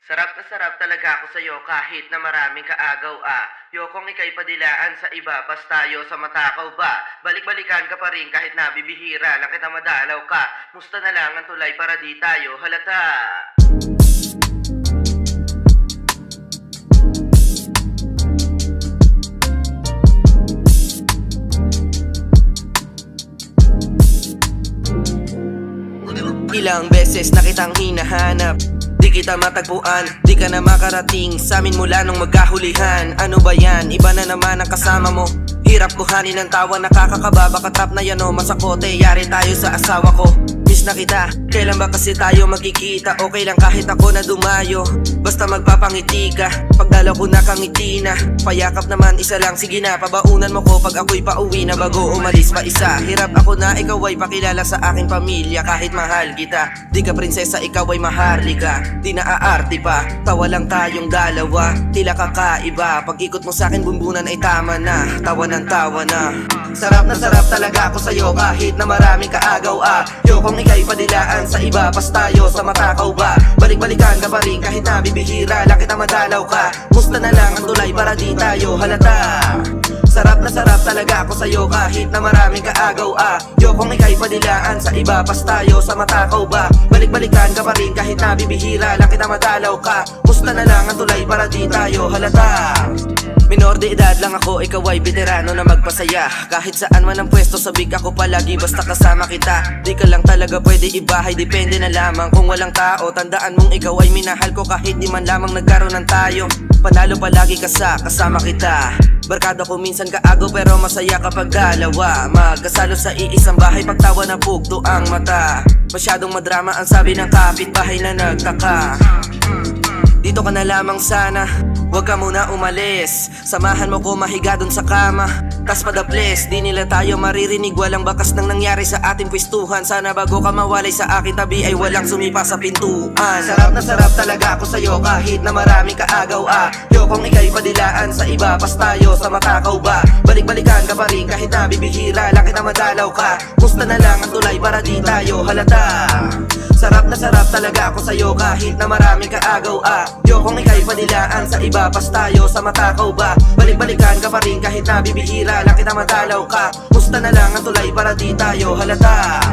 Sarap talaga ako sa'yo kahit na maraming kaagaw Yokong ika'y padilaan sa iba, pas tayo sa matakaw ba? Balik-balikan ka pa rin kahit nabibihira lang kita madalaw ka. Musta na lang ang tulay para di tayo halata. Ilang beses na kitang hinahanap, di kita matagpuan, di ka na makarating sa amin mula nung magkahulihan. Ano ba yan? Iba na naman ang kasama mo. Hirap kuhanin ng tawa, nakakakaba. Baka trap na yan o masakote, yari tayo sa asawa ko. Miss na kita, kailan ba kasi tayo magkikita? Okay lang kahit ako na dumayo, basta magpapangiti ka. Pagdalaw ko nakangiti na, payakap naman isa lang. Sige na, pabaunan mo ko pag ako'y pauwi na bago umalis pa isa. Hirap ako na ikaw ay pakilala sa aking pamilya. Kahit mahal kita, di ka prinsesa, ikaw ay maharlika. Di naaarte pa, tawa lang tayong dalawa, tila kakaiba. Pag ikot mo sa'kin bumbunan ay tama na, tawa ng tawa na. Sarap na sarap talaga ako sa'yo kahit na maraming kaagaw Yokong ika'y padilaan sa iba, pas tayo sa matakaw ba? Balik-balikan ka pa rin kahit nabibihira lang kita madalaw ka. Musta na lang ang tulay para di tayo halata. Sarap na sarap talaga ako sa'yo kahit na maraming kaagaw Yokong ika'y padilaan sa iba, pas tayo sa matakaw ba? Balik-balikan ka pa rin kahit nabibihira lang kita madalaw ka. Musta na lang ang tulay para di tayo halata. Minor de edad lang ako, ikaw ay veterano na magpasaya. Kahit saan man ang pwesto, sabik ako palagi basta kasama kita. Di ka lang talaga pwede ibahay, depende na lamang kung walang tao. Tandaan mong ikaw ay minahal ko kahit di man lamang nagkaroon ng tayo. Panalo palagi ka sa kasama kita. Barkada ko minsan kaagaw pero masaya kapag dalawa. Magkasalo sa iisang bahay, pagtawa na pugto ang mata. Masyadong madrama ang sabi ng kapitbahay na nagtaka. Dito ka na lamang sana, huwag ka muna umalis. Samahan mo ko mahiga dun sa kama, tas padaples. Di nila tayo maririnig, walang bakas nang nangyari sa ating pwestuhan. Sana bago ka mawalay sa aking tabi ay walang sumipa sa pintuan. Sarap na sarap talaga ako sa'yo kahit na maraming kaagaw Yokong ika'y padilaan sa iba, pas tayo sa matakaw ba? Balik-balikan ka pa rin kahit nabibihira lang kita madalaw ka. Musta na lang ang tulay para di tayo halata. Sarap na sarap talaga ako sa'yo kahit na maraming kaagaw Yokong ika'y padilaan sa iba, pas tayo sa matakaw ba? Balik-balikan ka pa rin kahit nabibihira lang kita madalaw ka. Musta na lang ang tulay para di tayo halata.